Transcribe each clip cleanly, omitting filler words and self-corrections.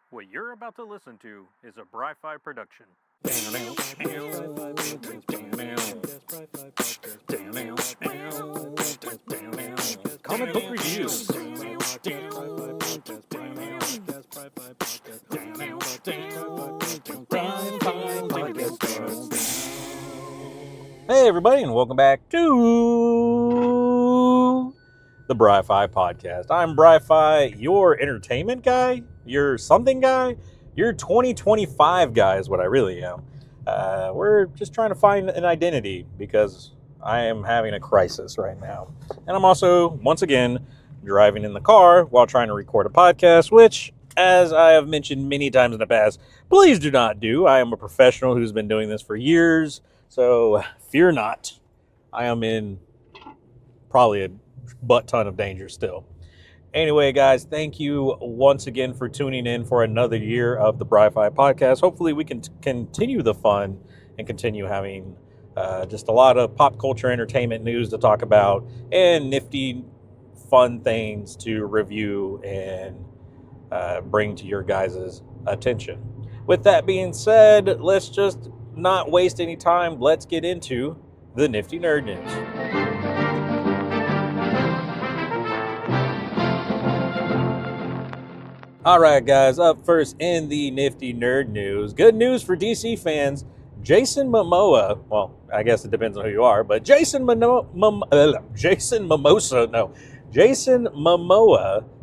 What you're about to listen to is a Bry-Fy production. Comic book reviews. Hey everybody, and welcome back to the Bry-Fy podcast. I'm Bry-Fy, your entertainment guy, your something guy, your 2025 guy is what I really am. We're just trying to find an identity because I am having a crisis right now. And I'm also, once again, driving in the car while trying to record a podcast, which, as I have mentioned many times in the past, please do not do. I am a professional who's been doing this for years, so fear not. I am in probably a butt ton of danger still. Anyway, guys, thank you once again for tuning in for another year of the Bry-Fy podcast. Hopefully we can continue the fun and continue having just a lot of pop culture entertainment news to talk about and nifty fun things to review and bring to your guys' attention. With that being said, let's just not waste any time. Let's get into the nifty nerd news. All right, guys, up first in the nifty nerd news. Good news for DC fans. Jason Momoa, well, I guess it depends on who you are, but Jason Momoa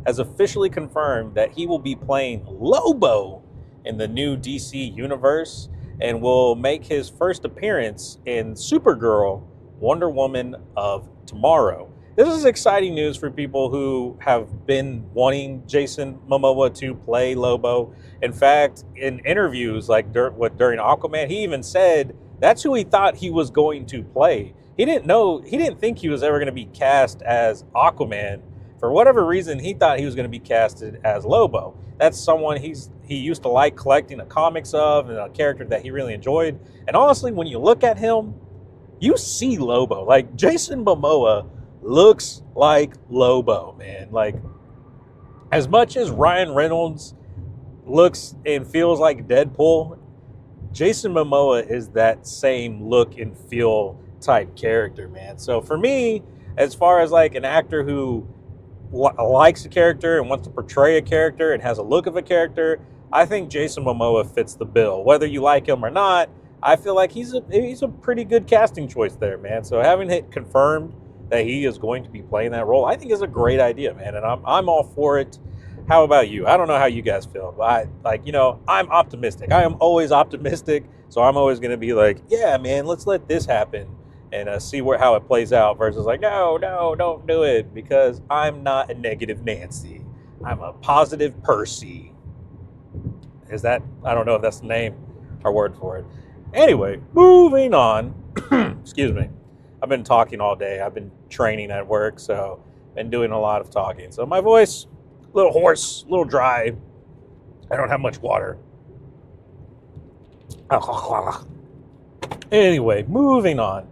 has officially confirmed that he will be playing Lobo in the new DC universe and will make his first appearance in Supergirl, Wonder Woman of Tomorrow. This is exciting news for people who have been wanting Jason Momoa to play Lobo. In fact, in interviews like during Aquaman, he even said that's who he thought he was going to play. He didn't think he was ever going to be cast as Aquaman. For whatever reason, he thought he was going to be casted as Lobo. That's someone he used to like collecting the comics of and a character that he really enjoyed. And honestly, when you look at him, you see Lobo. Like, Jason Momoa looks like Lobo, man. Like, as much as Ryan Reynolds looks and feels like Deadpool, Jason Momoa is that same look and feel type character, man. So for me, as far as like an actor who likes a character and wants to portray a character and has a look of a character, I think Jason Momoa fits the bill. Whether you like him or not, I feel like he's a pretty good casting choice there, man. So having it confirmed that he is going to be playing that role, I think is a great idea, man. And I'm all for it. How about you? I don't know how you guys feel, but I'm optimistic. I am always optimistic. So I'm always going to be like, yeah, man, let's let this happen and see how it plays out versus like, no, don't do it, because I'm not a negative Nancy. I'm a positive Percy. I don't know if that's the name or word for it. Anyway, moving on. Excuse me. I've been talking all day. I've been training at work, so been doing a lot of talking. So my voice, a little hoarse, a little dry. I don't have much water. Anyway, moving on.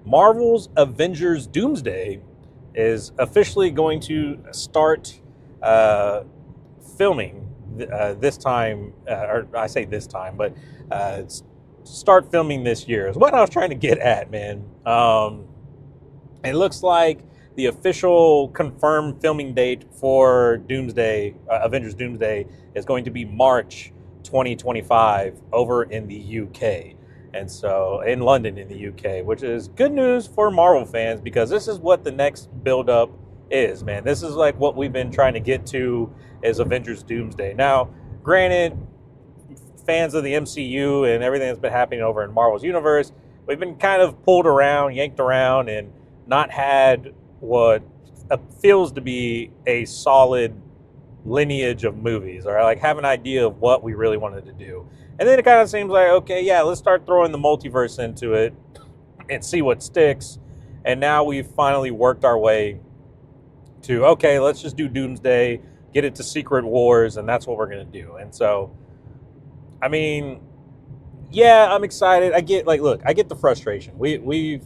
Marvel's Avengers Doomsday is officially going to start filming this time, or I say this time, but start filming this year is what I was trying to get at, man. It looks like the official confirmed filming date for Doomsday, Avengers Doomsday, is going to be March 2025 over in the UK. And so in London in the UK, which is good news for Marvel fans because this is what the next build-up is, man. This is like what we've been trying to get to is Avengers Doomsday. Now, granted, fans of the MCU and everything that's been happening over in Marvel's universe, we've been kind of pulled around, yanked around, and not had what feels to be a solid lineage of movies, or like have an idea of what we really wanted to do. And then it kind of seems like, okay, yeah, let's start throwing the multiverse into it and see what sticks. And now we've finally worked our way to, okay, let's just do Doomsday, get it to Secret Wars, and that's what we're going to do. And so, I mean, yeah, I'm excited. I get the frustration. We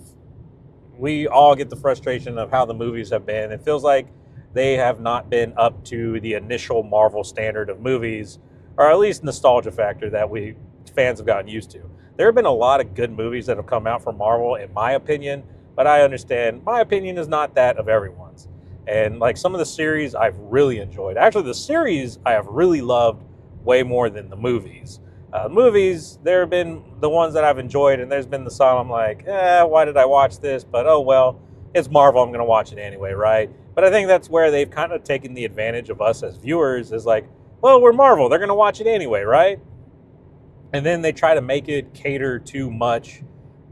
all get the frustration of how the movies have been. It feels like they have not been up to the initial Marvel standard of movies or at least nostalgia factor that we fans have gotten used to. There have been a lot of good movies that have come out from Marvel, in my opinion, but I understand my opinion is not that of everyone's. And like some of the series I've really enjoyed. Actually, the series I have really loved way more than the movies. Movies, there have been the ones that I've enjoyed, and there's been the some I'm like, why did I watch this? But oh well, it's Marvel, I'm going to watch it anyway, right? But I think that's where they've kind of taken the advantage of us as viewers, is like, well, we're Marvel, they're going to watch it anyway, right? And then they try to make it cater too much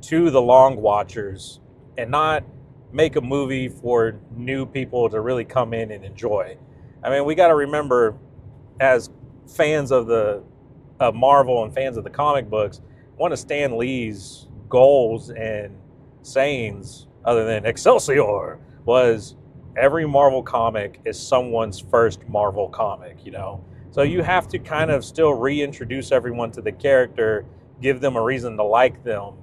to the long watchers and not make a movie for new people to really come in and enjoy. I mean, we got to remember, as fans of Marvel and fans of the comic books, one of Stan Lee's goals and sayings, other than Excelsior, was every Marvel comic is someone's first Marvel comic, you know? So you have to kind of still reintroduce everyone to the character, give them a reason to like them,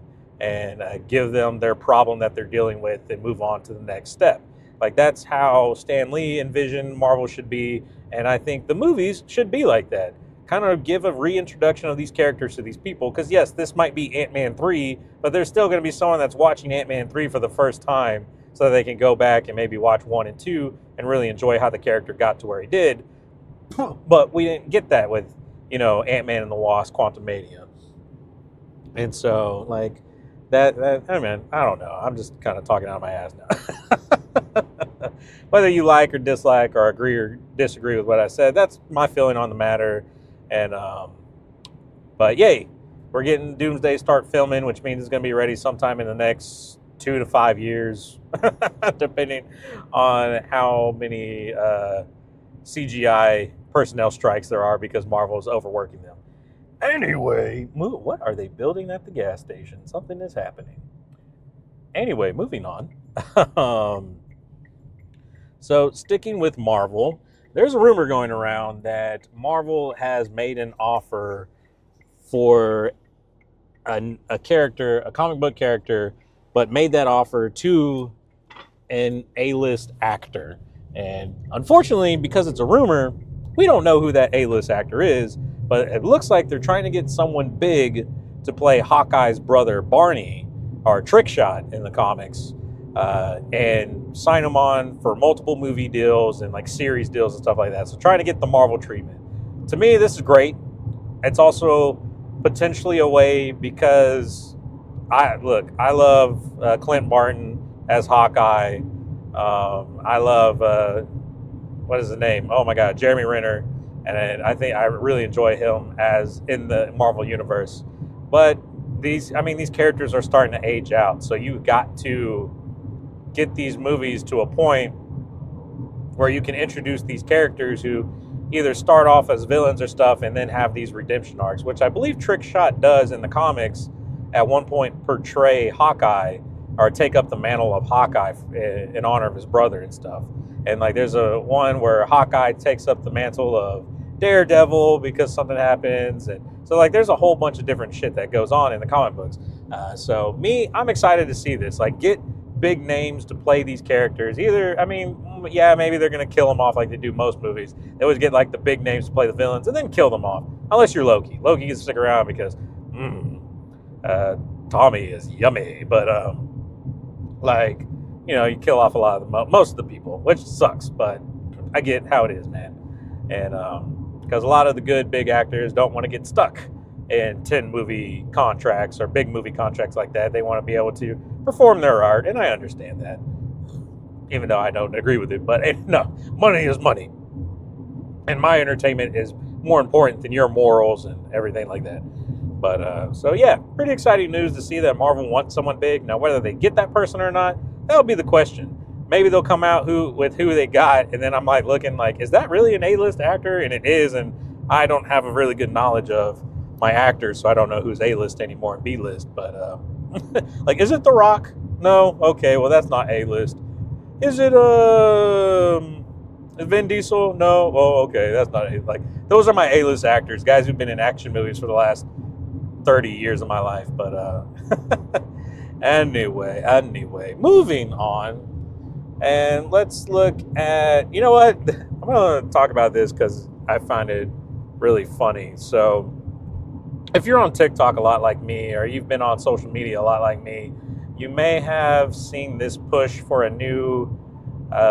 and give them their problem that they're dealing with and move on to the next step. Like, that's how Stan Lee envisioned Marvel should be, and I think the movies should be like that. Kind of give a reintroduction of these characters to these people, because yes, this might be Ant-Man 3, but there's still going to be someone that's watching Ant-Man 3 for the first time, so that they can go back and maybe watch 1 and 2 and really enjoy how the character got to where he did. But we didn't get that with, you know, Ant-Man and the Wasp: Quantumania. And so, like, that I mean, I don't know. I'm just kind of talking out of my ass now. Whether you like or dislike or agree or disagree with what I said, that's my feeling on the matter. And, but yay, we're getting Doomsday start filming, which means it's going to be ready sometime in the next 2 to 5 years, depending on how many CGI personnel strikes there are, because Marvel is overworking them. Anyway, what are they building at the gas station? Something is happening. Anyway, moving on. So sticking with Marvel, there's a rumor going around that Marvel has made an offer for a character, a comic book character, but made that offer to an A-list actor. And unfortunately, because it's a rumor, we don't know who that A-list actor is, but it looks like they're trying to get someone big to play Hawkeye's brother, Barney, or Trickshot in the comics, and sign him on for multiple movie deals and like series deals and stuff like that. So trying to get the Marvel treatment. To me, this is great. It's also potentially a way, because I love Clint Barton as Hawkeye. I love, what is the name? Oh my God, Jeremy Renner. And I think I really enjoy him as in the Marvel universe. But these characters are starting to age out. So you got to get these movies to a point where you can introduce these characters who either start off as villains or stuff and then have these redemption arcs, which I believe Trickshot does in the comics at one point portray Hawkeye, or take up the mantle of Hawkeye in honor of his brother and stuff. And like there's a one where Hawkeye takes up the mantle of Daredevil because something happens. And so like there's a whole bunch of different shit that goes on in the comic books. So I'm excited to see this. Like, get big names to play these characters. Either, maybe they're going to kill them off like they do most movies. They always get like the big names to play the villains and then kill them off. Unless you're Loki. Loki can stick around because Tommy is yummy. But you kill off a lot of most of the people, which sucks, but I get how it is, man. And because a lot of the good big actors don't want to get stuck in 10 movie contracts or big movie contracts like that. They want to be able to perform their art, and I understand that, even though I don't agree with it. But no, money is money, and my entertainment is more important than your morals and everything like that. But so yeah, pretty exciting news to see that Marvel wants someone big. Now, whether they get that person or not, that'll be the question. Maybe they'll come out with who they got, and then I'm like looking like, is that really an A-list actor? And it is, and I don't have a really good knowledge of my actors, so I don't know who's A-list anymore and B-list. But like, is it The Rock? No. Okay, well that's not A-list. Is it Vin Diesel? No. Oh, okay, that's not A. Like, those are my A-list actors, guys who've been in action movies for the last 30 years of my life. But anyway, moving on. And let's look at, you know what? I'm going to talk about this because I find it really funny. So if you're on TikTok a lot like me, or you've been on social media a lot like me, you may have seen this push for a new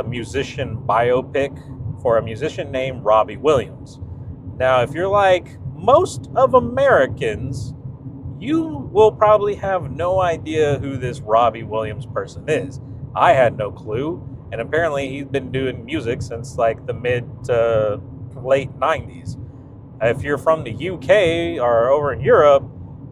musician biopic for a musician named Robbie Williams. Now, if you're like most of Americans, you will probably have no idea who this Robbie Williams person is. I had no clue, and apparently he's been doing music since like the mid to late 90s. If you're from the UK or over in Europe,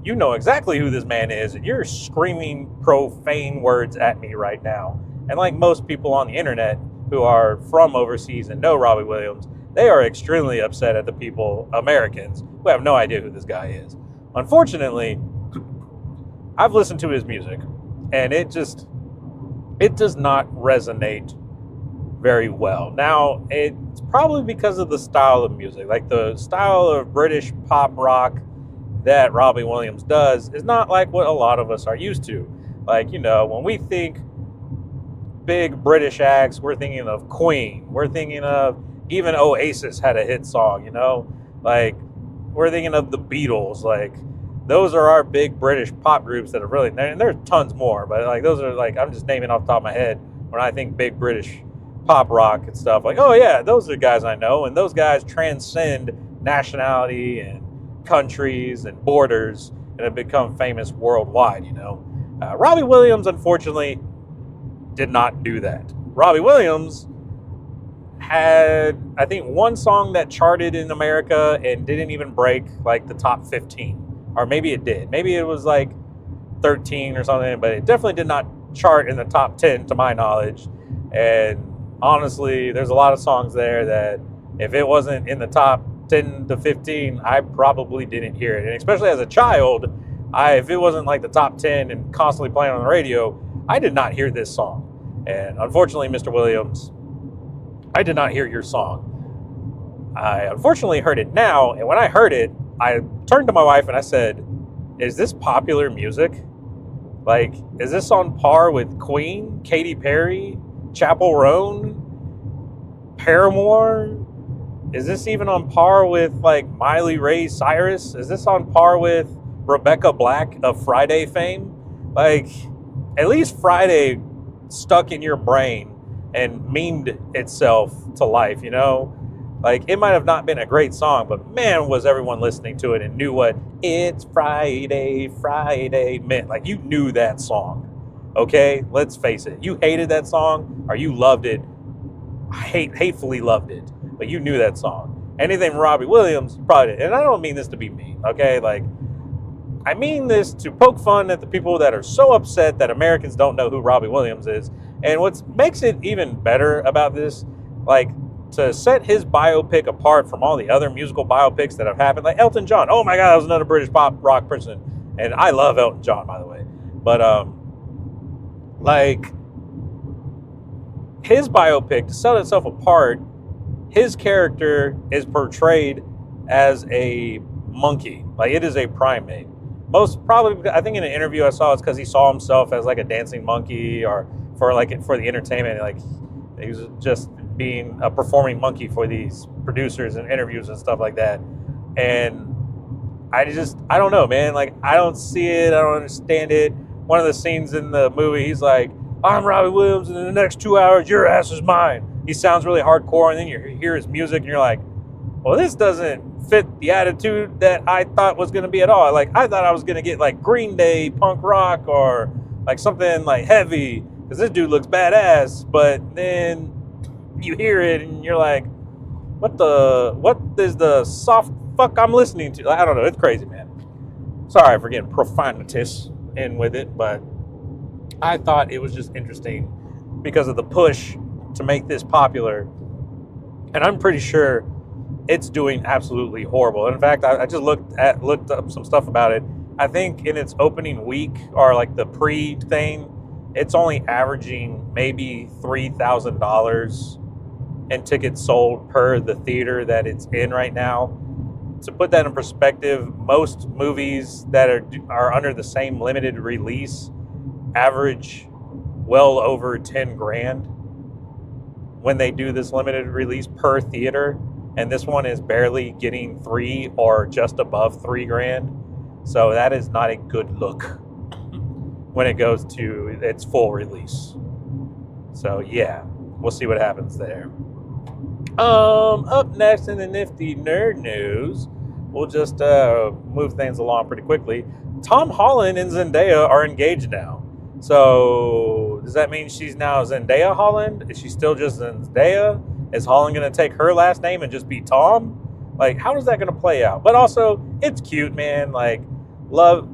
you know exactly who this man is, and you're screaming profane words at me right now. And like most people on the internet who are from overseas and know Robbie Williams, they are extremely upset at the people, Americans, who have no idea who this guy is. Unfortunately, I've listened to his music, and it does not resonate very well. Now, it's probably because of the style of music. Like the style of British pop rock that Robbie Williams does is not like what a lot of us are used to. Like, you know, when we think big British acts, we're thinking of Queen. We're thinking of even Oasis had a hit song, you know? Like, we're thinking of the Beatles. Like, those are our big British pop groups that are really, and there's tons more, but like those are like, I'm just naming off the top of my head when I think big British pop rock and stuff. Like, oh yeah, those are guys I know, and those guys transcend nationality and countries and borders and have become famous worldwide, you know. Robbie Williams, unfortunately, did not do that. Robbie Williams had, I think, one song that charted in America and didn't even break like the top 15. Or maybe it did. Maybe it was like 13 or something, but it definitely did not chart in the top 10 to my knowledge. And honestly, there's a lot of songs there that if it wasn't in the top 10 to 15, I probably didn't hear it. And especially as a child, if it wasn't like the top 10 and constantly playing on the radio, I did not hear this song. And unfortunately, Mr. Williams, I did not hear your song. I unfortunately heard it now, and when I heard it, I turned to my wife and I said, is this popular music? Like, is this on par with Queen, Katy Perry, Chappell Roan, Paramore? Is this even on par with like Miley Ray Cyrus? Is this on par with Rebecca Black of Friday fame? Like, at least Friday stuck in your brain and memed itself to life, you know? Like, it might have not been a great song, but man, was everyone listening to it and knew what "It's Friday, Friday" meant. Like, you knew that song, okay? Let's face it. You hated that song or you loved it, hatefully loved it, but you knew that song. Anything from Robbie Williams, probably did. And I don't mean this to be mean, okay? Like, I mean this to poke fun at the people that are so upset that Americans don't know who Robbie Williams is. And what makes it even better about this, like, to set his biopic apart from all the other musical biopics that have happened, like Elton John. Oh my God, that was another British pop rock person. And I love Elton John, by the way. But, like, his biopic, to set itself apart, his character is portrayed as a monkey. Like, it is a primate. Most probably, I think in an interview I saw, it's because he saw himself as like a dancing monkey, or for the entertainment. Like, he was just being a performing monkey for these producers and interviews and stuff like that. And I don't know, man. Like, I don't see it. I don't understand it. One of the scenes in the movie, he's like, I'm Robbie Williams, and in the next 2 hours, your ass is mine. He sounds really hardcore, and then you hear his music, and you're like, well, this doesn't fit the attitude that I thought was going to be at all. Like, I thought I was going to get like Green Day punk rock or like something like heavy, because this dude looks badass. But then you hear it and you're like, what is the soft fuck I'm listening to? I don't know. It's crazy, man. Sorry for getting profanitous in with it, but I thought it was just interesting because of the push to make this popular. And I'm pretty sure it's doing absolutely horrible. In fact, I just looked up some stuff about it. I think in its opening week, or like the pre-thing, it's only averaging maybe $3,000 in tickets sold per the theater that it's in right now. To put that in perspective, most movies that are under the same limited release average well over 10 grand when they do this limited release per theater. and this one is barely getting 3 or just above 3 grand. So that is not a good look when it goes to its full release. So yeah, we'll see what happens there. Up next in the nifty nerd news, we'll just move things along pretty quickly. Tom Holland and Zendaya are engaged now. So does that mean she's now Zendaya Holland? Is she still just Zendaya? Is Holland going to take her last name and just be Tom? Like, how is that going to play out? But also, it's cute, man. Like,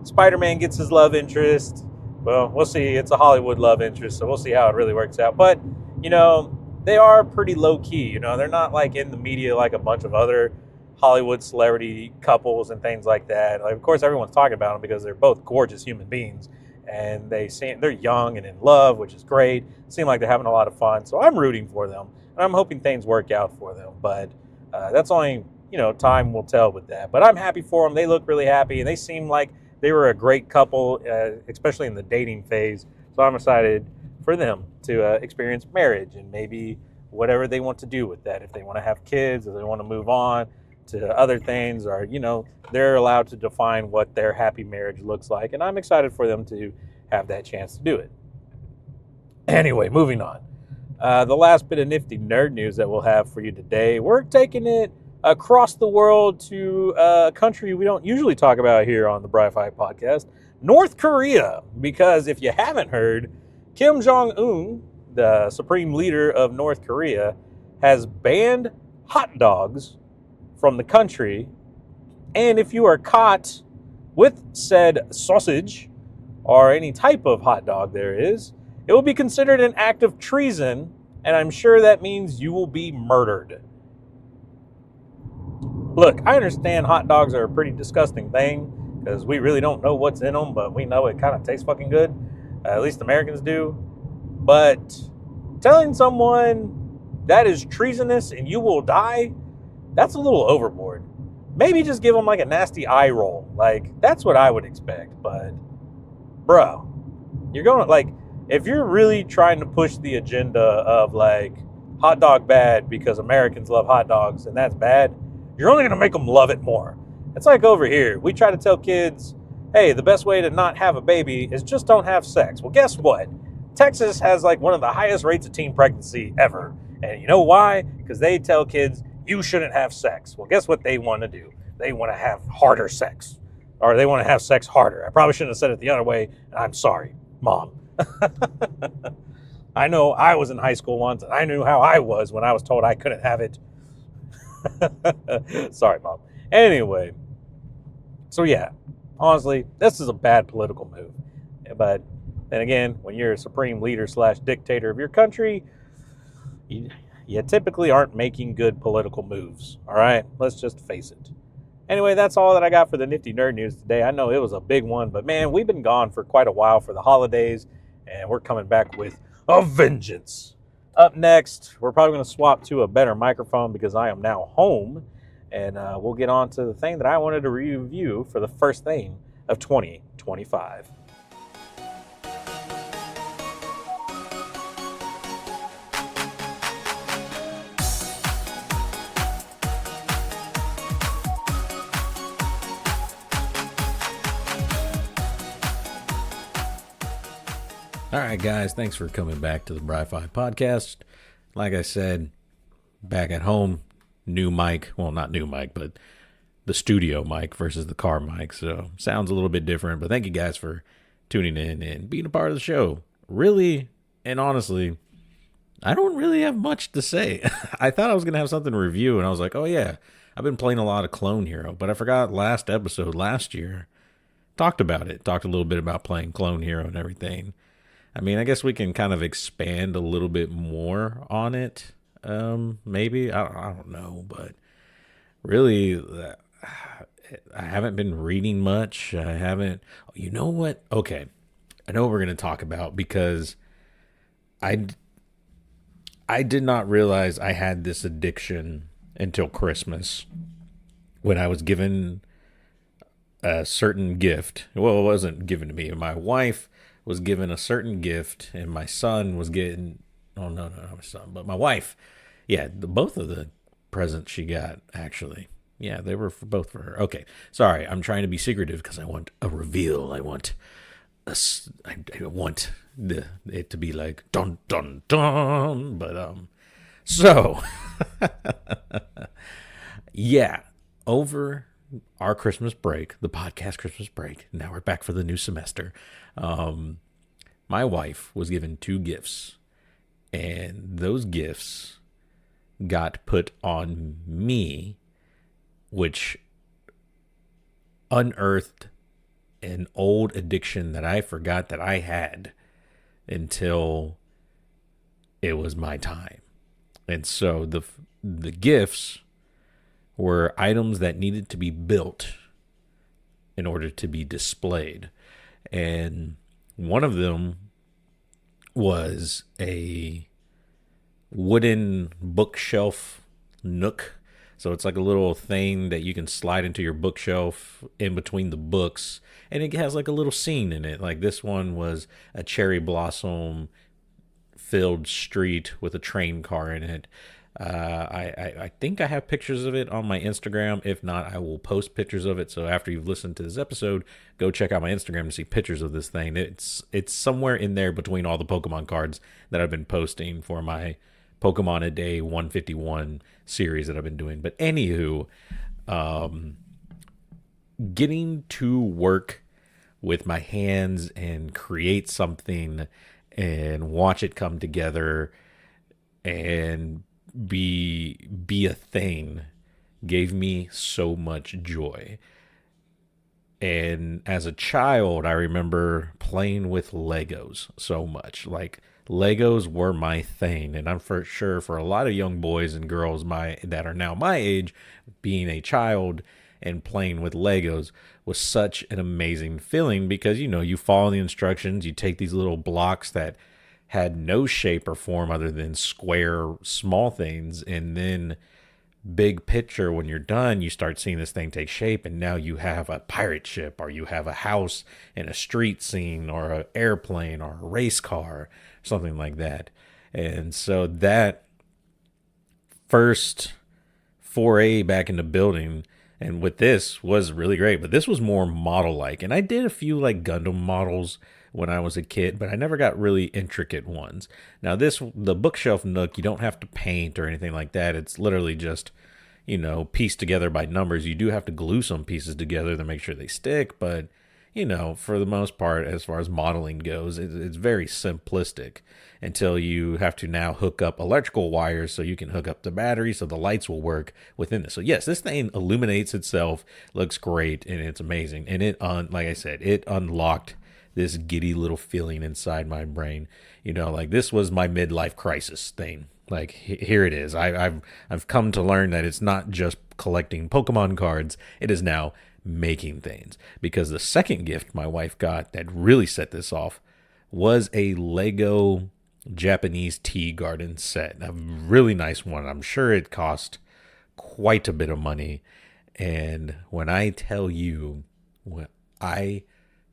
Spider-Man gets his love interest. Well, we'll see. It's a Hollywood love interest, so we'll see how it really works out. But, you know, they are pretty low-key. You know, they're not, like, in the media like a bunch of other Hollywood celebrity couples and things like that. Like, of course, everyone's talking about them because they're both gorgeous human beings. And they're young and in love, which is great. Seem like they're having a lot of fun. So I'm rooting for them. And I'm hoping things work out for them. But that's only, time will tell with that. But I'm happy for them. They look really happy. And they seem like they were a great couple, especially in the dating phase. So I'm excited for them to experience marriage and maybe whatever they want to do with that. If they want to have kids, or they want to move on to other things, or, they're allowed to define what their happy marriage looks like. And I'm excited for them to have that chance to do it. Anyway, moving on. The last bit of nifty nerd news that we'll have for you today, we're taking it across the world to a country we don't usually talk about here on the Bry-Fy podcast, North Korea. Because if you haven't heard, Kim Jong-un, the supreme leader of North Korea, has banned hot dogs from the country. And if you are caught with said sausage or any type of hot dog there is, it will be considered an act of treason, and I'm sure that means you will be murdered. Look, I understand hot dogs are a pretty disgusting thing because we really don't know what's in them, but we know it kind of tastes fucking good. At least Americans do. But telling someone that is treasonous and you will die, that's a little overboard. Maybe just give them like a nasty eye roll. Like, that's what I would expect. But, bro, you're going to, like, if you're really trying to push the agenda of, like, hot dog bad because Americans love hot dogs and that's bad, you're only going to make them love it more. It's like over here. We try to tell kids, hey, the best way to not have a baby is just don't have sex. Well, guess what? Texas has, like, one of the highest rates of teen pregnancy ever. And you know why? Because they tell kids, you shouldn't have sex. Well, guess what they want to do? They want to have harder sex. Or they want to have sex harder. I probably shouldn't have said it the other way. I'm sorry, Mom. I know I was in high school once, and I knew how I was when I was told I couldn't have it. Sorry, Mom. Anyway. So, yeah. Honestly, this is a bad political move. But then again, when you're a supreme leader / dictator of your country, you typically aren't making good political moves, all right? Let's just face it. Anyway, that's all that I got for the nifty nerd news today. I know it was a big one, but man, we've been gone for quite a while for the holidays, and we're coming back with a vengeance. Up next, we're probably going to swap to a better microphone because I am now home, and we'll get on to the thing that I wanted to review for the first thing of 2025. All right, guys, thanks for coming back to the Bry-Fy podcast. Like I said, back at home, new mic. Well, not new mic, but the studio mic versus the car mic. So sounds a little bit different, but thank you guys for tuning in and being a part of the show. Really, and honestly, I don't really have much to say. I thought I was going to have something to review, and I was like, oh yeah, I've been playing a lot of Clone Hero, but I forgot last episode last year talked about it. Talked a little bit about playing Clone Hero and everything. I mean, I guess we can kind of expand a little bit more on it. Maybe. I don't know. But really, I haven't been reading much. I haven't. You know what? Okay. I know what we're going to talk about because I did not realize I had this addiction until Christmas when I was given a certain gift. Well, it wasn't given to me. My wife was given a certain gift, and my son was getting, oh, no, not my son, but my wife. Yeah, both of the present she got, actually. Yeah, they were both for her. Okay, sorry, I'm trying to be secretive because I want a reveal. I want I want it to be like dun dun dun. But so yeah, over our Christmas break, the podcast Christmas break. Now we're back for the new semester. My wife was given two gifts, and those gifts got put on me, which unearthed an old addiction that I forgot that I had until it was my time. And so the gifts were items that needed to be built in order to be displayed. And one of them was a wooden bookshelf nook. So it's like a little thing that you can slide into your bookshelf in between the books. And it has like a little scene in it. Like this one was a cherry blossom filled street with a train car in it. I think I have pictures of it on my Instagram. If not, I will post pictures of it. So after you've listened to this episode, go check out my Instagram to see pictures of this thing. It's somewhere in there between all the Pokemon cards that I've been posting for my Pokemon a Day 151 series that I've been doing. But anywho, getting to work with my hands and create something and watch it come together and be a thing gave me so much joy. And as a child, I remember playing with Legos so much. Like Legos were my thing, and I'm for sure for a lot of young boys and girls that are now my age, being a child and playing with Legos was such an amazing feeling because you follow the instructions, you take these little blocks that had no shape or form other than square small things, and then big picture, when you're done, you start seeing this thing take shape, and now you have a pirate ship, or you have a house and a street scene, or an airplane, or a race car, something like that. And so that first foray back into building, and with this, was really great. But this was more model-like, and I did a few like Gundam models when I was a kid, but I never got really intricate ones. Now the bookshelf nook, you don't have to paint or anything like that. It's literally just, pieced together by numbers. You do have to glue some pieces together to make sure they stick, but for the most part, as far as modeling goes, it's very simplistic until you have to now hook up electrical wires so you can hook up the battery so the lights will work within this. So yes, this thing illuminates itself, looks great, and it's amazing. And like I said, it unlocked this giddy little feeling inside my brain. Like this was my midlife crisis thing. Like here it is. I've come to learn that it's not just collecting Pokemon cards. It is now making things. Because the second gift my wife got that really set this off was a Lego Japanese tea garden set. A really nice one. I'm sure it cost quite a bit of money. And when I tell you, I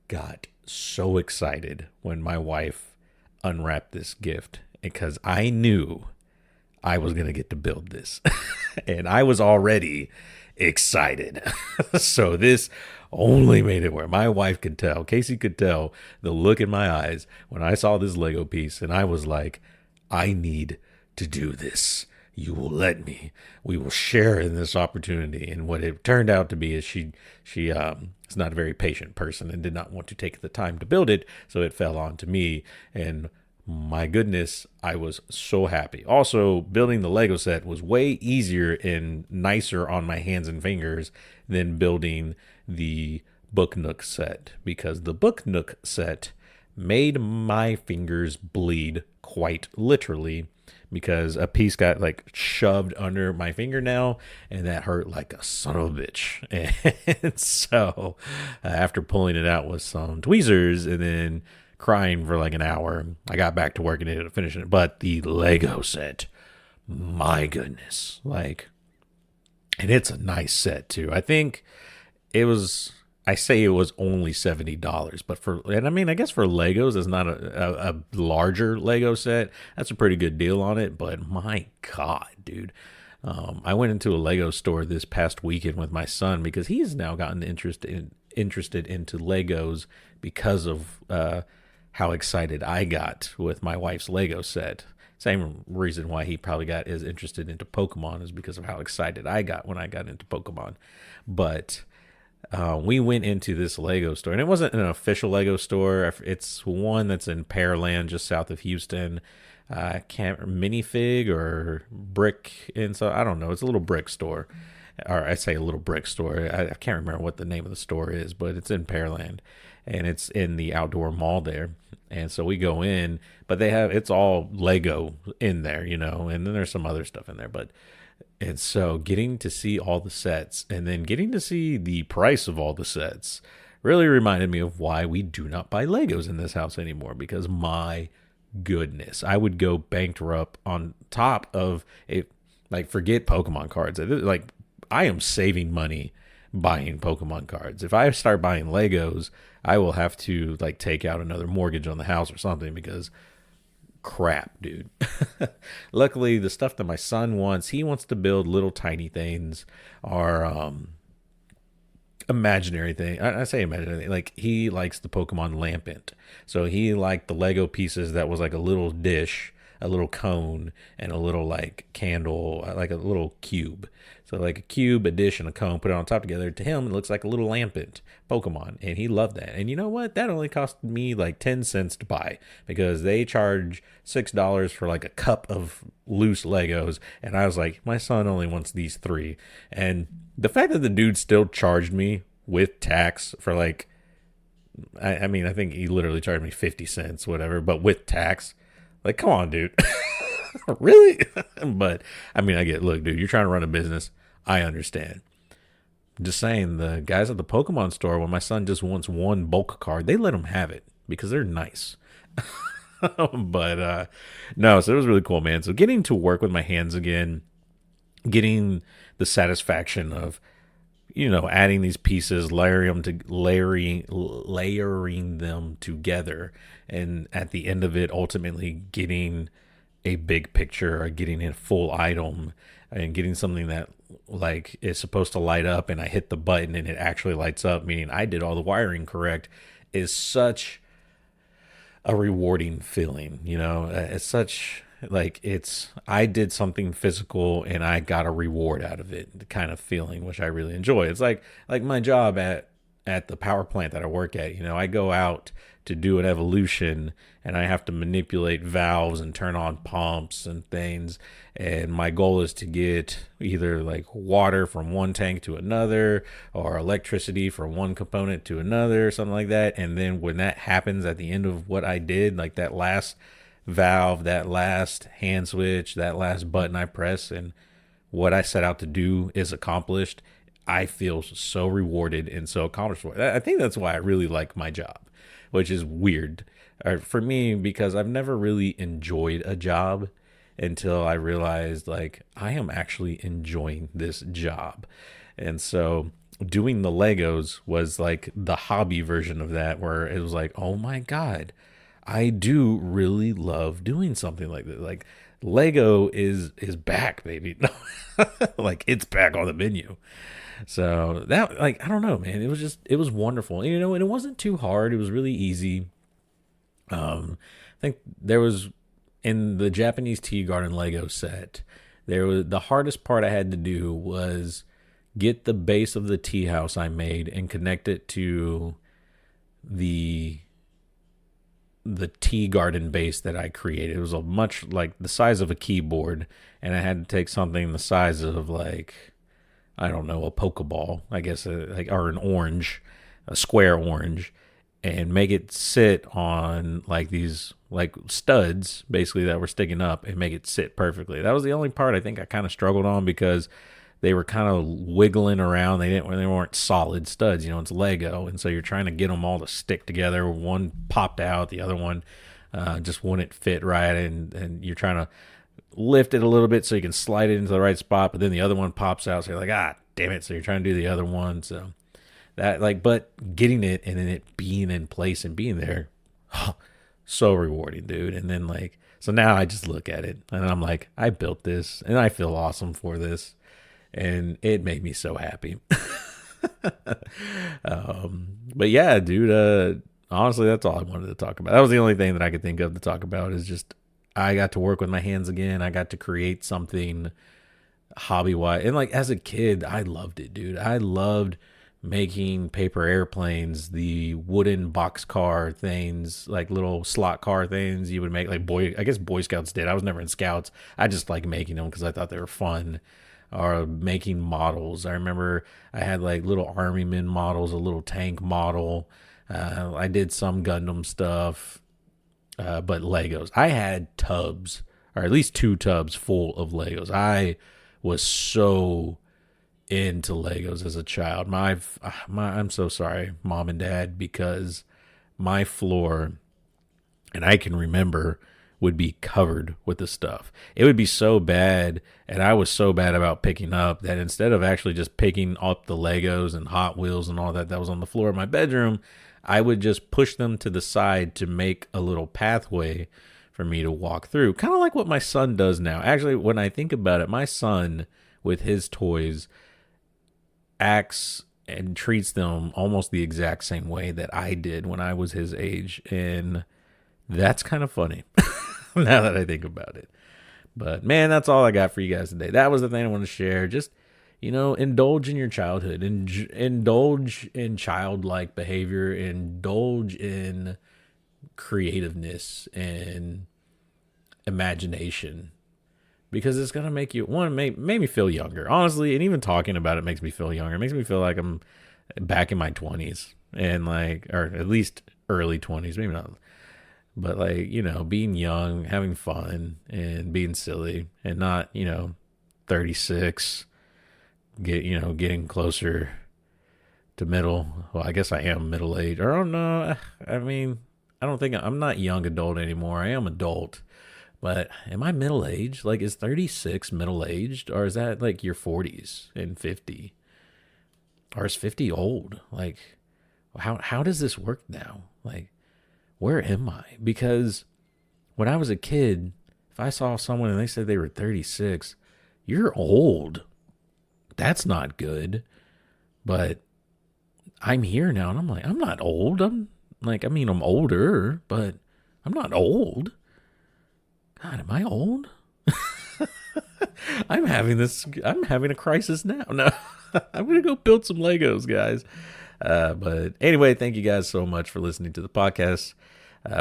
got so excited when my wife unwrapped this gift, because I knew I was going to get to build this and I was already excited. So this only made it where my wife could tell, Casey could tell the look in my eyes when I saw this Lego piece, and I was like, I need to do this. You will let me. We will share in this opportunity. And what it turned out to be is she is not a very patient person and did not want to take the time to build it, so it fell on to me. And my goodness, I was so happy. Also, building the Lego set was way easier and nicer on my hands and fingers than building the Book Nook set, because the Book Nook set made my fingers bleed quite literally, because a piece got like shoved under my fingernail, and that hurt like a son of a bitch. And so after pulling it out with some tweezers and then crying for like an hour, I got back to work and ended up finishing it. But the Lego set, my goodness, and it's a nice set too. I think I say it was only $70, but I guess for Legos, it's not a larger Lego set. That's a pretty good deal on it, but my God, dude. I went into a Lego store this past weekend with my son because he's now gotten interested into Legos because of how excited I got with my wife's Lego set. Same reason why he probably got as interested into Pokemon is because of how excited I got when I got into Pokemon. But we went into this Lego store, and it wasn't an official Lego store. It's one that's in Pearland, just south of Houston. I can't minifig or brick, and so I don't know. It's a little brick store, or I say a little brick store. I can't remember what the name of the store is, but it's in Pearland, and it's in the outdoor mall there. And so we go in, but it's all Lego in there, and then there's some other stuff in there, but. And so getting to see all the sets and then getting to see the price of all the sets really reminded me of why we do not buy Legos in this house anymore. Because my goodness, I would go bankrupt on top of it. Like, forget Pokemon cards. Like, I am saving money buying Pokemon cards. If I start buying Legos, I will have to like take out another mortgage on the house or something because crap, dude. Luckily, the stuff that my son wants, he wants to build little tiny things or imaginary thing. I say imaginary, like he likes the Pokemon Lampent. So he liked the Lego pieces that was like a little dish, a little cone, and a little like candle, like a little cube. So like a cube, a dish, and a cone, put it on top together. To him, it looks like a little Lampent Pokemon, and he loved that. And you know what? That only cost me like 10 cents to buy because they charge $6 for like a cup of loose Legos. And I was like, my son only wants these 3. And the fact that the dude still charged me with tax for like, I mean, I think he literally charged me 50 cents, whatever, but with tax, like, come on, dude. Really? But I mean, look, dude, you're trying to run a business. I understand. Just saying, the guys at the Pokemon store, when my son just wants one bulk card, they let him have it because they're nice. But no, so it was really cool, man. So getting to work with my hands again, getting the satisfaction of, adding these pieces, layering them together, and at the end of it, ultimately getting a big picture or getting a full item and getting something that like is supposed to light up and I hit the button and it actually lights up, meaning I did all the wiring correct, is such a rewarding feeling. It's such like I did something physical and I got a reward out of it, the kind of feeling which I really enjoy. It's like my job at the power plant that I work at. I go out to do an evolution and I have to manipulate valves and turn on pumps and things. And my goal is to get either like water from one tank to another or electricity from one component to another, something like that. And then when that happens at the end of what I did, like that last valve, that last hand switch, that last button I press, and what I set out to do is accomplished, I feel so rewarded and so accomplished for it. I think that's why I really like my job, which is weird for me because I've never really enjoyed a job until I realized like I am actually enjoying this job. And so doing the Legos was like the hobby version of that, where it was like, oh my God, I do really love doing something like this. Like Lego is back, baby. Like it's back on the menu. So that, like, I don't know, man. It was wonderful. And, and it wasn't too hard. It was really easy. I think there was in the Japanese tea garden Lego set, the hardest part I had to do was get the base of the tea house I made and connect it to the tea garden base that I created. It was a much like the size of a keyboard, and I had to take something the size of like, I don't know, a Pokeball, I guess, or an orange, a square orange, and make it sit on like these like studs basically that were sticking up and make it sit perfectly. That was the only part I think I kind of struggled on because they were kind of wiggling around. They weren't solid studs, it's Lego, and so you're trying to get them all to stick together. One popped out, the other one just wouldn't fit right, and you're trying to lift it a little bit so you can slide it into the right spot, but then the other one pops out, so you're like, damn it, so you're trying to do the other one. So that, like, but getting it and then it being in place and being there, so rewarding, dude. And then like So now I just look at it and I'm like, I built this and I feel awesome for this. And it made me so happy. But yeah, dude, honestly, that's all I wanted to talk about. That was the only thing that I could think of to talk about is just I got to work with my hands again. I got to create something hobby wise. And like as a kid, I loved it, dude. I loved making paper airplanes, the wooden box car things, like little slot car things you would make. Like I guess Boy Scouts did. I was never in Scouts. I just like making them because I thought they were fun. Or making models. I remember I had like little Army Men models, a little tank model. I did some Gundam stuff, but Legos. I had tubs, or at least 2 tubs full of Legos. I was so into Legos as a child. I'm so sorry, Mom and Dad, because my floor, and I can remember, would be covered with the stuff. It would be so bad, and I was so bad about picking up that instead of actually just picking up the Legos and Hot Wheels and all that was on the floor of my bedroom, I would just push them to the side to make a little pathway for me to walk through. Kind of like what my son does now. Actually, when I think about it, my son with his toys acts and treats them almost the exact same way that I did when I was his age, and that's kind of funny. Now that I think about it. But man, that's all I got for you guys today. That was the thing I wanted to share. Just, indulge in your childhood. Indulge in childlike behavior. Indulge in creativeness and imagination. Because it's going to make you, make me feel younger. Honestly, and even talking about it makes me feel younger. It makes me feel like I'm back in my 20s. And or at least early 20s. Maybe not. But being young, having fun, and being silly, and not 36, getting closer to middle. Well, I guess I am middle age, or I don't know. I mean, I don't think I'm not young adult anymore. I am adult, but am I middle aged? Like, is 36 middle aged, or is that like your 40s and 50, or is 50 old? Like, how does this work now? Like, where am I? Because when I was a kid, if I saw someone and they said they were 36, you're old. That's not good. But I'm here now, and I'm like, I'm not old. I'm older, but I'm not old. God, am I old? I'm having a crisis now. No, I'm going to go build some Legos, guys. But anyway, thank you guys so much for listening to the podcast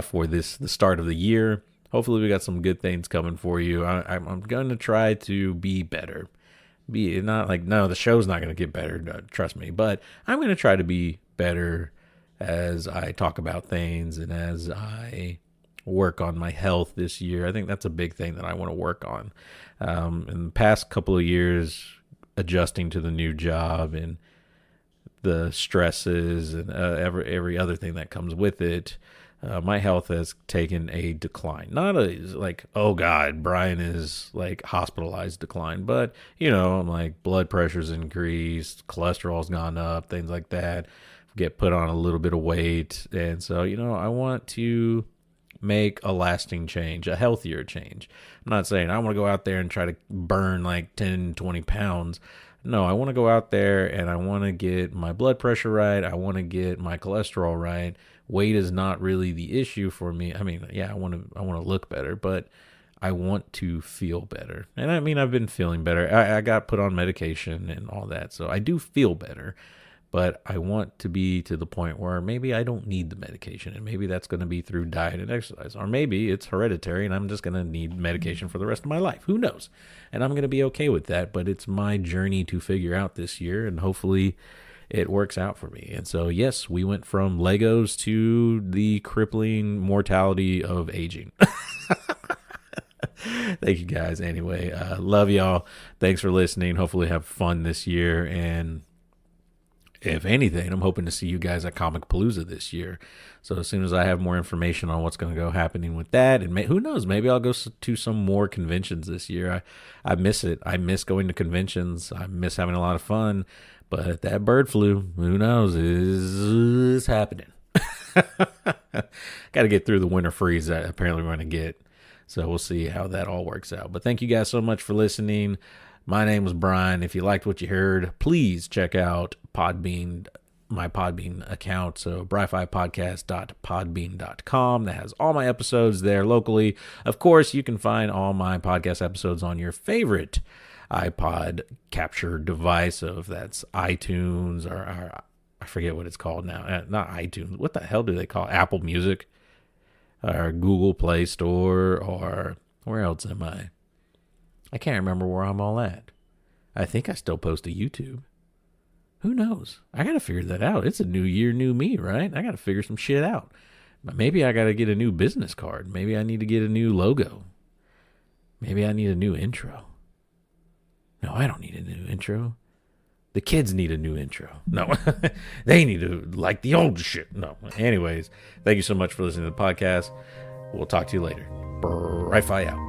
for the start of the year. Hopefully we got some good things coming for you. I'm going to try to be better. Be not like, no, the show's not going to get better. No, trust me. But I'm going to try to be better as I talk about things and as I work on my health this year. I think that's a big thing that I want to work on. In the past couple of years, adjusting to the new job and the stresses and every other thing that comes with it, my health has taken a decline. Not oh God, Brian is like hospitalized decline, but I'm like blood pressure's increased, cholesterol's gone up, things like that. Get put on a little bit of weight, and so I want to make a lasting change, a healthier change. I'm not saying I want to go out there and try to burn like 10, 20 pounds. No, I want to go out there and I want to get my blood pressure right. I want to get my cholesterol right. Weight is not really the issue for me. I mean, yeah, I want to look better, but I want to feel better. And I mean, I've been feeling better. I got put on medication and all that, so I do feel better. But I want to be to the point where maybe I don't need the medication, and maybe that's going to be through diet and exercise. Or maybe it's hereditary and I'm just going to need medication for the rest of my life. Who knows? And I'm going to be okay with that, but it's my journey to figure out this year, and hopefully it works out for me. And so, yes, we went from Legos to the crippling mortality of aging. Thank you guys. Anyway, love y'all. Thanks for listening. Hopefully have fun this year, and if anything, I'm hoping to see you guys at Comic Palooza this year. So as soon as I have more information on what's going to go happening with that, and who knows, maybe I'll go to some more conventions this year. I miss it. I miss going to conventions. I miss having a lot of fun. But that bird flu, who knows, is happening. Got to get through the winter freeze that apparently we're going to get. So we'll see how that all works out. But thank you guys so much for listening. My name was Brian. If you liked what you heard, please check out Podbean, my Podbean account. So bryfypodcast.podbean.com. That has all my episodes there locally. Of course, you can find all my podcast episodes on your favorite iPod capture device. So if that's iTunes or I forget what it's called now. Not iTunes. What the hell do they call it? Apple Music or Google Play Store, or where else am I? I can't remember where I'm all at. I think I still post to YouTube. Who knows? I got to figure that out. It's a new year, new me, right? I got to figure some shit out. Maybe I got to get a new business card. Maybe I need to get a new logo. Maybe I need a new intro. No, I don't need a new intro. The kids need a new intro. No, they need to like the old shit. No. Anyways, thank you so much for listening to the podcast. We'll talk to you later. Bry-Fy out.